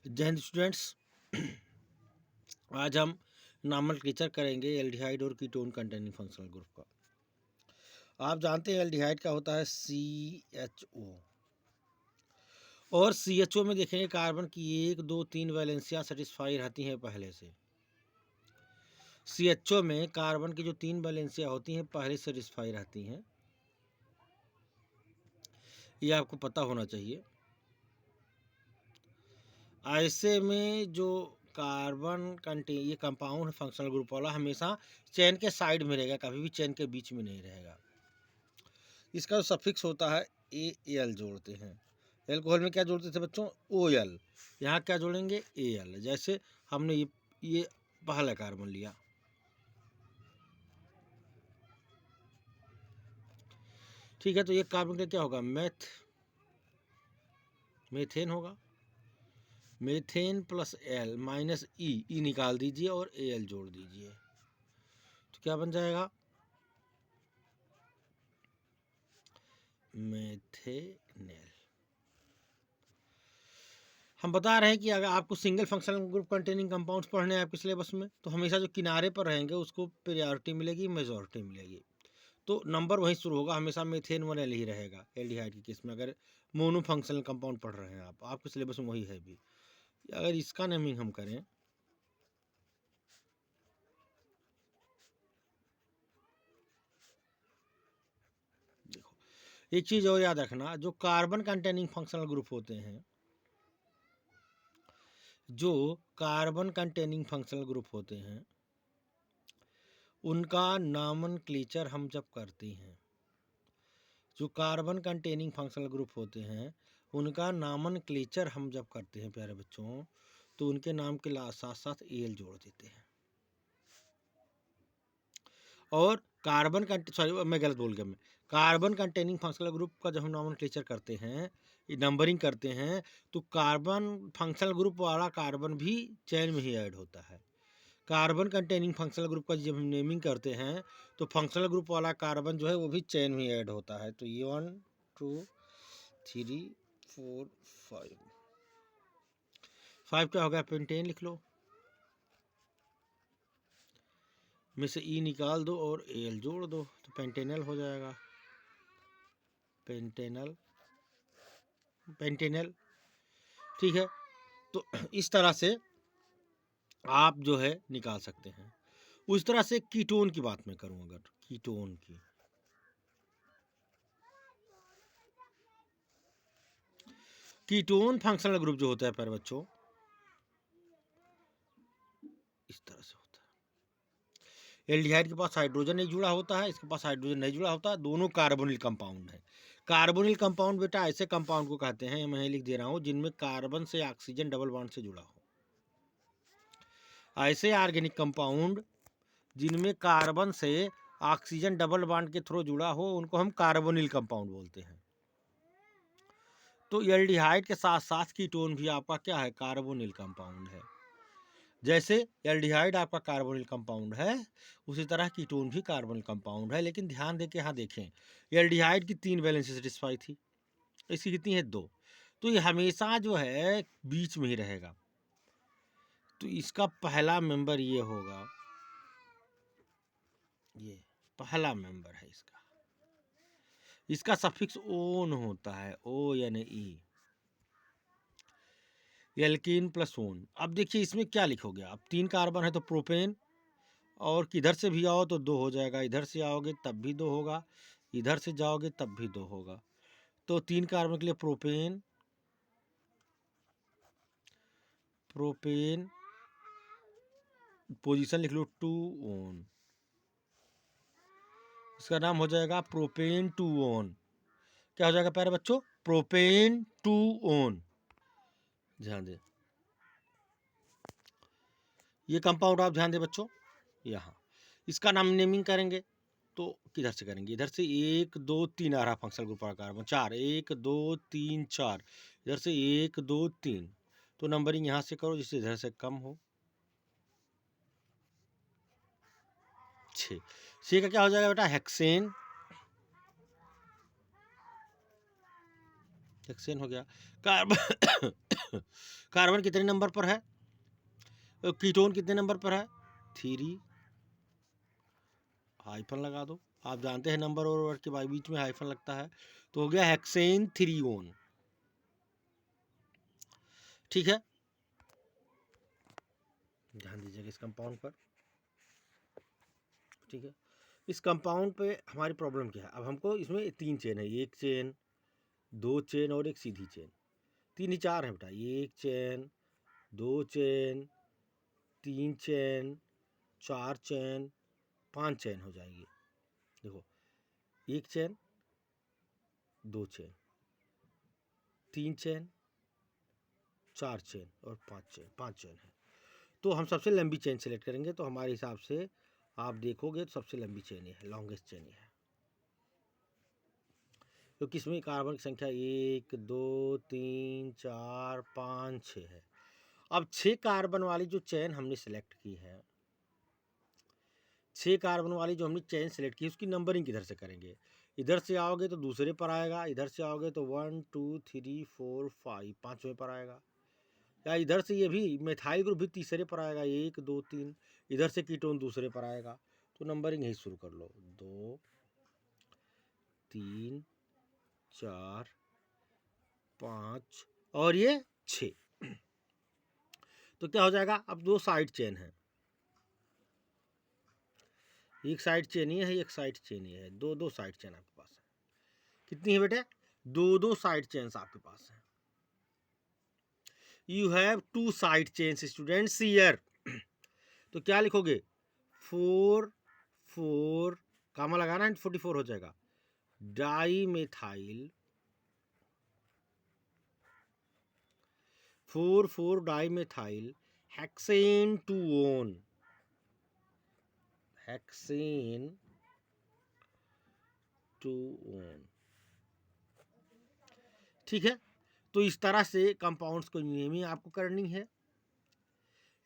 जय हिंद स्टूडेंट्स। आज हम नॉमेनक्लेचर करेंगे एल्डिहाइड और कीटोन कंटेनिंग फंक्शनल ग्रुप का। आप जानते हैं एल्डिहाइड का होता है CHO, और CHO में देखेंगे कार्बन की 1, 2, 3 वैलेंसियाँ सेटिस्फाई रहती हैं पहले से। CHO में कार्बन की जो 3 वैलेंसियाँ होती हैं पहले से सेटिस्फाई रहती हैं, ये आपको पता होना चाहिए। ऐसे में जो कार्बन कंटेन ये कंपाउंड फंक्शनल ग्रुप वाला हमेशा चेन के साइड में रहेगा, कभी भी चेन के बीच में नहीं रहेगा। इसका जो सफिक्स होता है AL जोड़ते हैं। एल्कोहल में क्या जोड़ते थे बच्चों? OL। यहाँ क्या जोड़ेंगे? AL। जैसे हमने ये पहला कार्बन लिया, ठीक है, तो ये कार्बन का क्या होगा? मेथेन होगा। मेथेन प्लस L माइनस ई निकाल दीजिए और AL जोड़ दीजिए, तो क्या बन जाएगा? मेथेनेल। हम बता रहे हैं कि अगर आपको single functional group containing compounds पढ़ने हैं आपके सिलेबस में, तो हमेशा जो किनारे पर रहेंगे उसको प्रायोरिटी मिलेगी, मेजॉरिटी मिलेगी। तो नंबर वहीं शुरू होगा, हमेशा मेथेन 1L ही रहेगा एल्डिहाइड की केस में। अगर मोनो फंक्शनल कंपाउंड पढ़ रहे हैं आपके सिलेबस में वही है भी। अगर इसका नेमिंग हम करें, देखो एक चीज और याद रखना, जो कार्बन कंटेनिंग फंक्शनल ग्रुप होते हैं, जो कार्बन कंटेनिंग फंक्शनल ग्रुप होते हैं, उनका नॉमेनक्लेचर हम जब करते हैं, जो कार्बन कंटेनिंग फंक्शनल ग्रुप होते हैं उनका नॉमेनक्लेचर हम जब करते हैं प्यारे बच्चों, तो उनके नाम के साथ साथ AL जोड़ देते हैं। और मैं गलत बोल गया। कार्बन कंटेनिंग फंक्शनल ग्रुप का जब हम नॉमेनक्लेचर करते हैं, नंबरिंग करते हैं, तो कार्बन फंक्शनल ग्रुप वाला कार्बन भी चेन में ही ऐड होता है। कार्बन कंटेनिंग फंक्शनल ग्रुप का जब हम नेमिंग करते हैं, तो फंक्शनल ग्रुप वाला कार्बन जो है वो भी चेन में ही ऐड होता है। तो ये 1, 2, 3, 4, 5 क्या हो गया? पेंटेन लिख लो, में से ई निकाल दो और AL जोड़ दो, तो पेंटेनल हो जाएगा। पेंटेनल, ठीक है। तो इस तरह से आप जो है निकाल सकते हैं। उस तरह से कीटोन की बात मैं करूं, अगर कीटोन की, कीटोन फंक्शनल ग्रुप जो होता है पर बच्चों इस तरह से होता है। एल्डिहाइड के पास हाइड्रोजन नहीं जुड़ा होता है, इसके पास हाइड्रोजन नहीं जुड़ा होता, दोनों कार्बोनिल कंपाउंड है। कार्बोनिल कंपाउंड बेटा ऐसे कंपाउंड को कहते हैं, मैं लिख दे रहा हूं, जिनमें कार्बन से ऑक्सीजन डबल बॉन्ड से जुड़ा हो। ऐसे ऑर्गेनिक कंपाउंड जिनमें कार्बन से ऑक्सीजन डबल बॉन्ड के थ्रू जुड़ा हो, उनको हम कार्बोनिल कंपाउंड बोलते हैं। तो एल्डिहाइड के साथ साथ कीटोन भी आपका क्या है? कार्बोनिल कंपाउंड है। जैसे एल्डिहाइड आपका कार्बोनिल कंपाउंड है, उसी तरह कीटोन भी कार्बोनिल कंपाउंड है। लेकिन ध्यान देके यहाँ देखें, एल्डिहाइड की 3 वैलेंसी सेटिस्फाई थी, इसकी कितनी है? 2। तो ये हमेशा जो है बीच में ही रहेगा। तो इसका पहला मेंबर ये होगा, ये पहला मेंबर है इसका। इसका सफिक्स ओन होता है, O यानी E, एल्कीन प्लस ओन। अब देखिए इसमें क्या लिखोगे आप? 3 कार्बन है तो प्रोपेन, और किधर से भी आओ तो 2 हो जाएगा, इधर से आओगे तब भी 2 होगा, इधर से जाओगे तब भी 2 होगा। तो 3 कार्बन के लिए प्रोपेन, पोजीशन लिख लो 2 ओन, इसका नाम हो जाएगा प्रोपेन 2 ओन। क्या हो जाएगा प्यारे बच्चों? Propane 2 own. ध्यान दे, ये कंपाउंड आप ध्यान दे बच्चों। यहाँ इसका नाम नेमिंग करेंगे तो किधर से करेंगे? इधर से 1, 2, 3 आ रहा फंक्शनल ग्रुप वाला कार्बन, 4, 1, 2, 3, 4, इधर से 1, 2, 3, तो नंबरिंग यहाँ से करो जिससे इधर से कम हो। 6 का क्या हो जाएगा बेटा? हेक्सेन। हेक्सेन हो गया। कार्बन कार्बन कितने नंबर पर है? कीटोन कितने नंबर पर है? 3, हाइफन लगा दो। आप जानते हैं नंबर और वर्ड के बीच में हाइफन लगता है, तो हो गया हेक्सेन 3 ठीक है, ध्यान दीजिएगा इस कंपाउंड पर। ठीक है, इस कंपाउंड पे हमारी प्रॉब्लम क्या है? अब हमको इसमें 3 चेन है, एक चेन, 2 चेन और एक सीधी चेन। 3 ही 4 है बेटा, एक chain, 2 chain, 3 chain, 4 chain, 5 chain हो जाएगी। देखो, एक चेन, 2 चेन, 3 चेन, 4 चेन और 5 चेन है। तो हम सबसे लंबी चेन सेलेक्ट करेंगे, तो हमारे हिसाब से आप देखोगे तो सबसे लंबी चेन है, लॉन्गेस्ट चेन है, क्योंकि इसमें कार्बन की संख्या 1, 2, 3, 4, 5, 6 है। अब 6 कार्बन वाली जो चेन हमने सेलेक्ट की है, 6 कार्बन वाली जो हमने चेन सेलेक्ट की है, उसकी नंबरिंग किधर से करेंगे? इधर से आओगे तो दूसरे पर आएगा, इधर से आओगे तो 1, 2, 3, 4, 5 पाँचवें पर आएगा, या इधर से ये भी मिथाइल ग्रुप भी तीसरे पर आएगा, 1, 2, 3, इधर से कीटोन दूसरे पर आएगा। तो नंबरिंग यही शुरू कर लो, 2, 3, 4, 5 और ये 6। तो क्या हो जाएगा? अब 2 साइड चेन है, एक साइड चेन ही है, एक साइड चेन ही है, 2 साइड चेन आपके पास है। कितनी है बेटे? 2 साइड चेन्स आपके पास है। You have 2 side chains students here. तो क्या लिखोगे? 4, 4 कामा लगाना है, 44 हो जाएगा। Dimethyl 4 dimethyl hexane 2 hexane 2 ठीक है, तो इस तरह से कंपाउंड्स को नेमिंग आपको करनी है।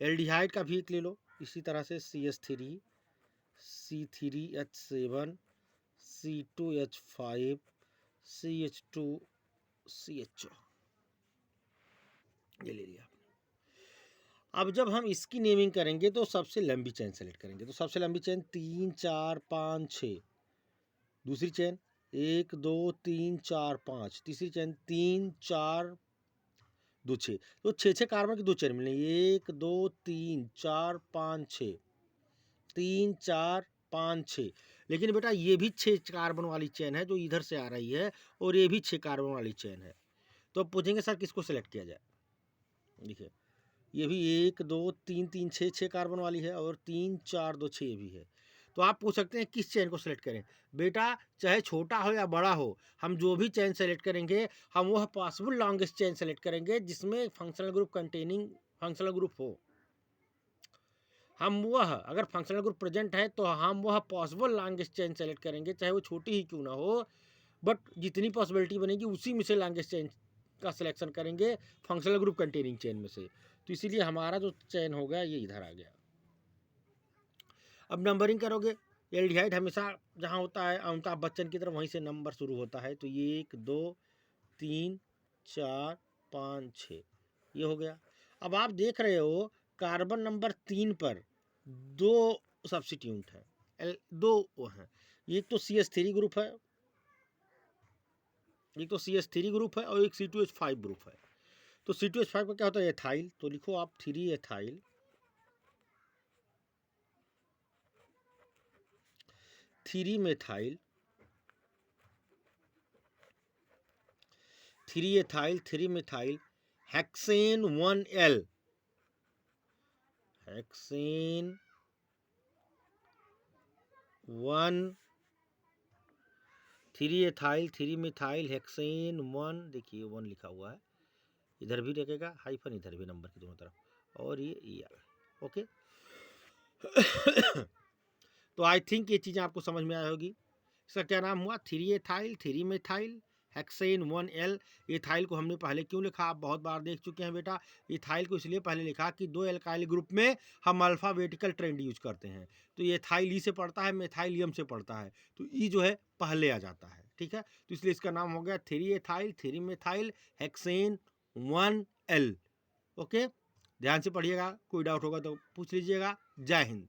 एल्डिहाइड का भी एक ले लो इसी तरह से, CH3, C3H7, C2H5, CH2, CHO, ये ले लिया। अब जब हम इसकी नेमिंग करेंगे तो सबसे लंबी चेन सेलेक्ट करेंगे, तो सबसे लंबी चेन 3, 4, 5, 6, दूसरी चेन 1, 2, 3, 4, 5, तीसरी चेन 3, 4, 2, 6, तो 6 कार्बन की 2 चेन मिलेंगी, 1, 2, 3, 4, 5, 6, 3, 4, 5, 6। लेकिन बेटा ये भी 6 कार्बन वाली चेन है जो इधर से आ रही है, और ये भी 6 कार्बन वाली चेन है। तो अब पूछेंगे सर किसको सेलेक्ट किया जाए? देखिए, ये भी 1, 2, 3, 3, 6 कार्बन वाली है, और 3, 4, 2, 6 भी है। तो आप पूछ सकते हैं किस चेन को सेलेक्ट करें? बेटा चाहे छोटा हो या बड़ा हो, हम जो भी चेन सेलेक्ट करेंगे, हम वह पॉसिबल लॉन्गेस्ट चेन सेलेक्ट करेंगे जिसमें functional group containing functional group हो। हम वह, अगर फंक्शनल ग्रुप प्रेजेंट है तो हम वह पॉसिबल लॉन्गेस्ट चेन सेलेक्ट करेंगे, चाहे वो छोटी ही क्यों ना हो, बट जितनी पॉसिबिलिटी बनेगी उसी में से लॉन्गेस्ट चेन का सिलेक्शन करेंगे फंक्शनल ग्रुप कंटेनिंग चेन में से। तो इसीलिए हमारा जो चेन हो गया ये इधर आ गया। अब नंबरिंग करोगे, एल्डिहाइड हमेशा जहाँ होता है अमिताभ बच्चन की तरफ, वहीं से नंबर शुरू होता है। तो 1, 2, 3, 4, 5, 6 ये हो गया। अब आप देख रहे हो कार्बन नंबर 3 पर 2 सब्स्टिट्यूट है, 2 वो हैं, एक तो CH3 ग्रुप है, एक तो CH3 ग्रुप है, और एक C2H5 ग्रुप है। तो C2H5 का क्या होता है? एथाइल। तो लिखो आप 3 ethyl, 3 methyl, 3 ethyl, 3 methyl hexane 1L, hexane 1, 3 ethyl, 3 methyl hexane 1, देखिए 1 लिखा हुआ है, इधर भी लगेगा हाइफन, इधर भी नंबर की दोनों तरफ, और ये ER। ओके तो आई थिंक ये चीज़ें आपको समझ में आई होगी। इसका क्या नाम हुआ? 3 ethyl, 3 methyl hexane 1L। Ethyl को हमने पहले क्यों लिखा? आप बहुत बार देख चुके हैं बेटा। एथाइल को इसलिए पहले लिखा कि 2 एल्काइल ग्रुप में हम अल्फाबेटिकल ट्रेंड यूज करते हैं। तो ये एथाइल ई से पढ़ता है, मेथाइल एम से पढ़ता है, तो ई जो है पहले आ जाता है। ठीक है, तो इसलिए इसका नाम हो गया 3 ethyl 3 methyl hexane 1L। Okay, ध्यान से पढ़िएगा, कोई डाउट होगा तो पूछ लीजिएगा। जय हिंद।